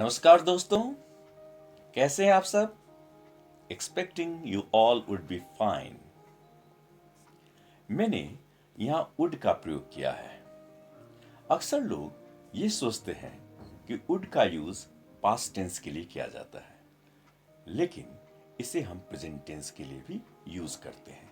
नमस्कार दोस्तों, कैसे हैं आप सब? Expecting you all would be fine. मैंने यहां वुड का प्रयोग किया है। अक्सर लोग ये सोचते हैं कि वुड का यूज पास्ट टेंस के लिए किया जाता है, लेकिन इसे हम प्रेजेंट टेंस के लिए भी यूज करते हैं।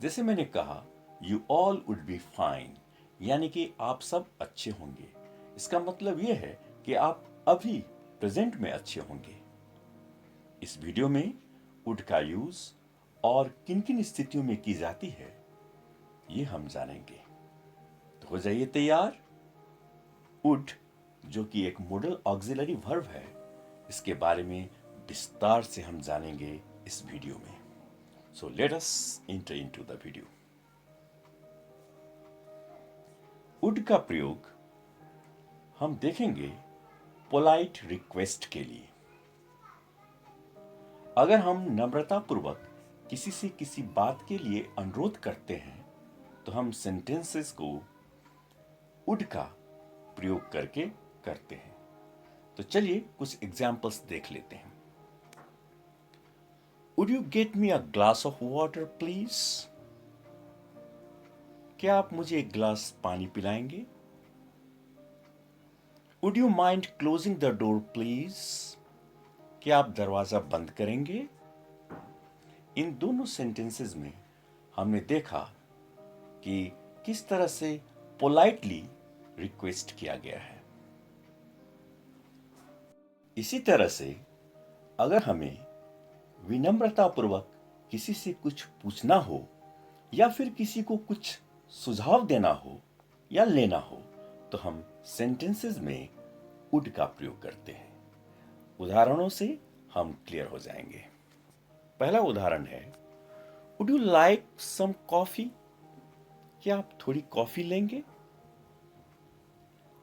जैसे मैंने कहा, you all would be fine, यानी कि आप सब अच्छे होंगे। इसका मतलब यह है कि आप अभी प्रेजेंट में अच्छे होंगे। इस वीडियो में वुड का यूज और किन किन स्थितियों में की जाती है, ये हम जानेंगे। तो हो जाइए तैयार। वुड, जो कि एक मॉडल ऑक्सिलरी वर्ब है, इसके बारे में विस्तार से हम जानेंगे इस वीडियो में। So let us enter into the video. Would का प्रयोग हम देखेंगे पोलाइट रिक्वेस्ट के लिए। अगर हम नम्रतापूर्वक किसी से किसी बात के लिए अनुरोध करते हैं, तो हम सेंटेंसेस को वुड का प्रयोग करके करते हैं। तो चलिए कुछ एग्जाम्पल्स देख लेते हैं। Would you get me a glass of water please? क्या आप मुझे एक ग्लास पानी पिलाएंगे? Would you mind closing the door please? क्या आप दरवाजा बंद करेंगे? इन दोनों सेंटेंसेस में हमने देखा कि किस तरह से पोलाइटली रिक्वेस्ट किया गया है। इसी तरह से अगर हमें विनम्रतापूर्वक किसी से कुछ पूछना हो या फिर किसी को कुछ सुझाव देना हो या लेना हो, तो हम सेंटेंसेस में वुड का प्रयोग करते हैं। उदाहरणों से हम क्लियर हो जाएंगे। पहला उदाहरण है, would you like some coffee? क्या आप थोड़ी कॉफी लेंगे?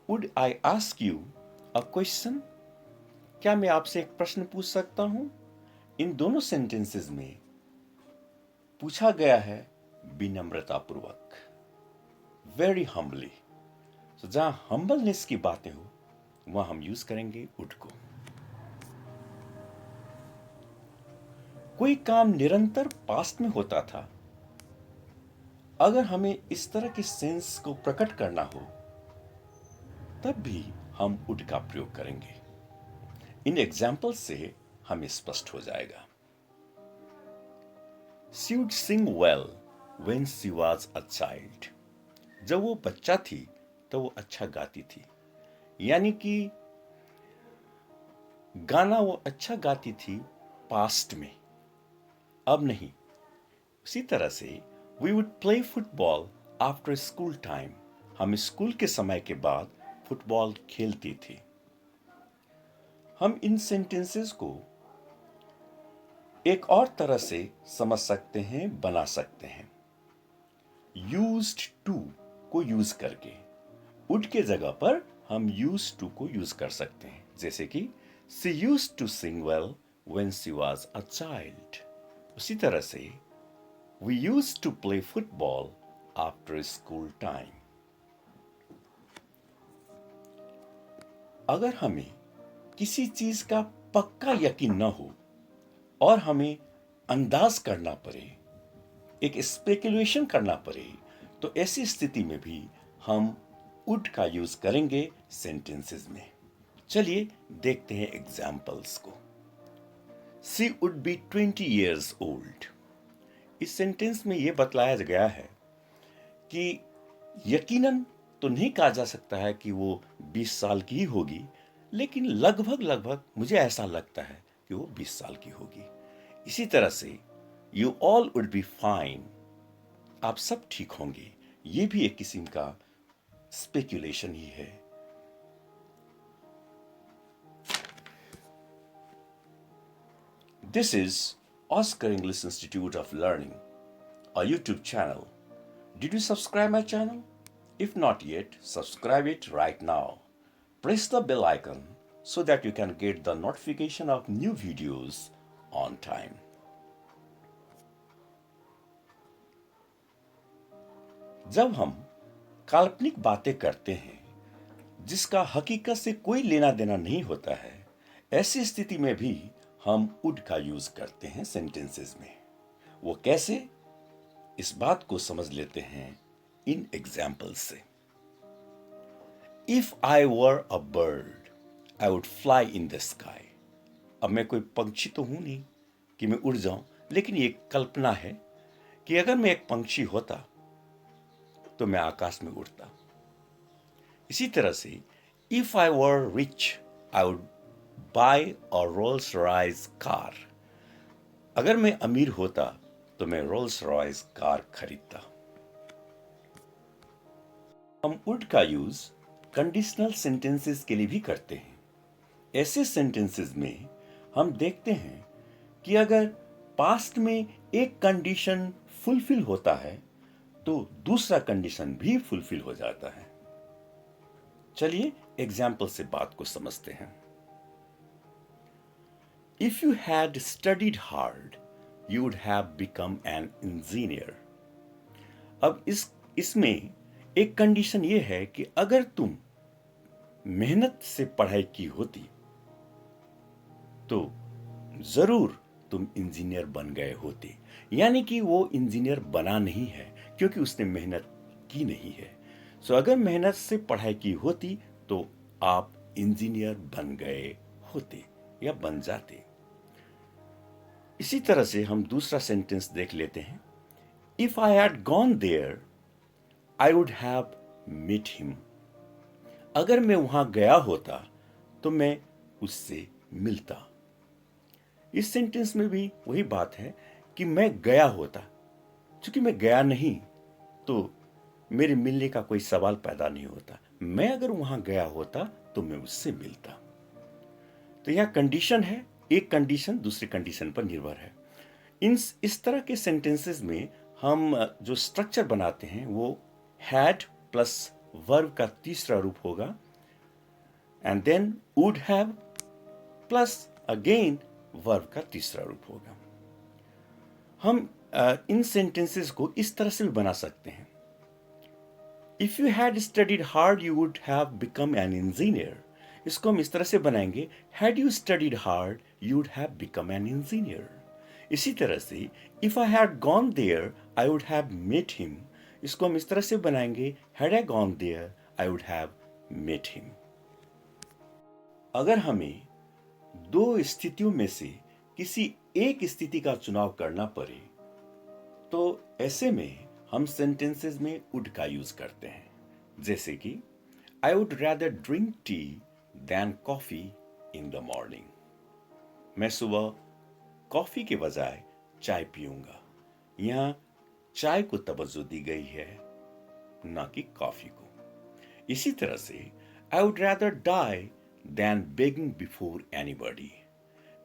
Would I ask you a question? क्या मैं आपसे एक प्रश्न पूछ सकता हूं? इन दोनों सेंटेंसेस में पूछा गया है विनम्रतापूर्वक, वेरी हम्बली। तो जहां हम्बलनेस की बातें हो, वहां हम यूज करेंगे वुड को। कोई काम निरंतर पास्ट में होता था। अगर हमें इस तरह के सेंस को प्रकट करना हो, तब भी हम वुड का प्रयोग करेंगे। इन एग्जाम्पल से हमें स्पष्ट हो जाएगा। She would sing well when she was a child. जब वो बच्चा थी तो वो अच्छा गाती थी, यानी कि गाना वो अच्छा गाती थी पास्ट में, अब नहीं। उसी तरह से we would play football after school time. हम स्कूल के समय के बाद फुटबॉल खेलती थी। हम इन सेंटेंसेस को एक और तरह से समझ सकते हैं, बना सकते हैं। यूज्ड टू को यूज करके वुड के जगह पर हम यूज्ड टू को यूज कर सकते हैं। जैसे कि she used to sing well when she was a child. उसी तरह से we used to play football after school time. अगर हमें किसी चीज का पक्का यकीन न हो और हमें अंदाज करना पड़े, एक स्पेकुलेशन करना पड़े, तो ऐसी स्थिति में भी हम वुड का यूज करेंगे सेंटेंसेस में। चलिए देखते हैं एग्जाम्पल्स को। सी वुड बी 20 years ओल्ड। इस सेंटेंस में यह बतलाया गया है कि यकीनन तो नहीं कहा जा सकता है कि वो 20 साल की ही होगी, लेकिन लगभग लगभग मुझे ऐसा लगता है कि वो 20 साल की होगी। इसी तरह से you all would be fine, आप सब ठीक होंगे, ये भी एक किस्म का स्पेक्यूलेशन ही है। This is Oscar English institute of learning, a YouTube channel. Did you subscribe my channel? If not yet, subscribe it right now. Press the bell icon so that you can get the notification of new videos on time. जब हम काल्पनिक बातें करते हैं जिसका हकीकत से कोई लेना देना नहीं होता है, ऐसी स्थिति में भी हम वुड का यूज करते हैं सेंटेंसेस में। वो कैसे, इस बात को समझ लेते हैं इन एग्जाम्पल्स से। If I were a bird I would fly in the sky. अब मैं कोई पंछी तो हूं नहीं कि मैं उड़ जाऊं, लेकिन ये कल्पना है कि अगर मैं एक पंछी होता तो मैं आकाश में उड़ता। इसी तरह से if I were rich I would buy a Rolls Royce car. अगर मैं अमीर होता तो मैं रोल्स रॉयस कार खरीदता। हम वुड का यूज कंडीशनल सेंटेंसेस के लिए भी करते हैं। ऐसे सेंटेंसेस में हम देखते हैं कि अगर पास्ट में एक कंडीशन फुलफिल होता है तो दूसरा कंडीशन भी फुलफिल हो जाता है। चलिए एग्जाम्पल से बात को समझते हैं। If you had studied hard you would have become an engineer. अब इसमें एक कंडीशन यह है कि अगर तुम मेहनत से पढ़ाई की होती तो जरूर तुम इंजीनियर बन गए होते। यानी कि वो इंजीनियर बना नहीं है क्योंकि उसने मेहनत की नहीं है। सो अगर मेहनत से पढ़ाई की होती तो आप इंजीनियर बन गए होते या बन जाते। इसी तरह से हम दूसरा सेंटेंस देख लेते हैं। If I had gone there I would have meet him. अगर मैं वहां गया होता तो मैं उससे मिलता। इस सेंटेंस में भी वही बात है कि मैं गया होता। क्योंकि मैं गया नहीं तो मेरे मिलने का कोई सवाल पैदा नहीं होता। मैं अगर वहां गया होता तो मैं उससे मिलता। तो यह कंडीशन है, एक कंडीशन दूसरी कंडीशन पर निर्भर है। इस तरह के सेंटेंसेस में हम जो स्ट्रक्चर बनाते हैं वो हैड प्लस वर्ब का तीसरा रूप होगा and then would have plus again verb का तीसरा रूप होगा। हम इन सेंटेंसेस को इस तरह से भी बना सकते हैं। If you had studied hard you would have become an engineer. इसको हम इस तरह से बनाएंगे, had you studied hard you would have become an engineer. इसी तरह से if I had gone there I would have met him. इसको हम इस तरह से बनाएंगे, had I gone there I would have met him. अगर हमें दो स्थितियों में से किसी एक स्थिति का चुनाव करना पड़े तो ऐसे में हम सेंटेंसेस में वुड का यूज करते हैं। जैसे कि I would rather drink tea than coffee in the morning. मैं सुबह कॉफी के बजाय चाय पीऊंगा। यहां चाय को तवज्जो दी गई है, ना कि कॉफी को। इसी तरह से I would rather die than begging before anybody.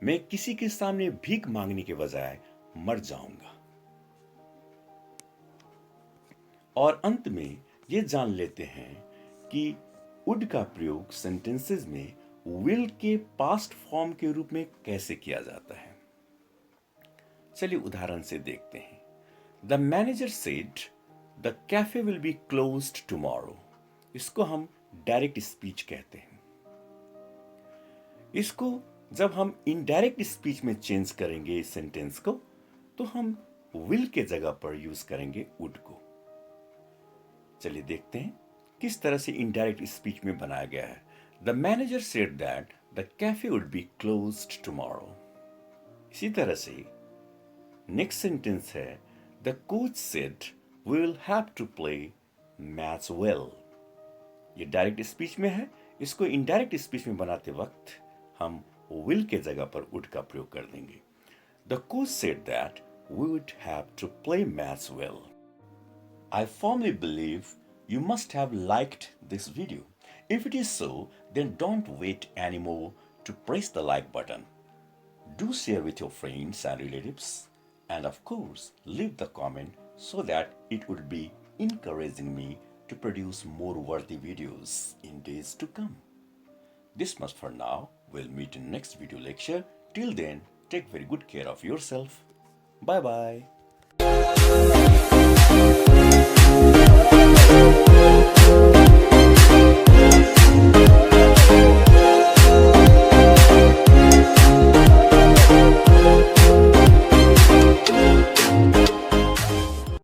मैं किसी के सामने भीख मांगने के बजाय मर जाऊंगा। और अंत में ये जान लेते हैं कि वुड का प्रयोग सेंटेंसेस में विल के पास्ट फॉर्म के रूप में कैसे किया जाता है। चलिए उदाहरण से देखते हैं। The manager said the cafe will be closed tomorrow. इसको हम डायरेक्ट स्पीच कहते हैं। इसको जब हम इनडायरेक्ट स्पीच में चेंज करेंगे इस सेंटेंस को तो हम विल के जगह पर यूज करेंगे वुड को। चलिए देखते हैं किस तरह से इनडायरेक्ट स्पीच में बनाया गया है। The manager said that the cafe would be closed tomorrow. इसी तरह से नेक्स्ट सेंटेंस है the coach said we will have to play match well. ये डायरेक्ट स्पीच में है। इसको इनडायरेक्ट स्पीच में बनाते वक्त हम विल के जगह पर वुड का प्रयोग कर देंगे। The coach said that we would have to play match well. I firmly believe you must have liked this video. If it is so, then don't wait anymore to press the like button. Do share with your friends and relatives. And of course, leave the comment so that it would be encouraging me to produce more worthy videos in days to come. This much for now. We'll meet in next video lecture. Till then, take very good care of yourself. Bye bye.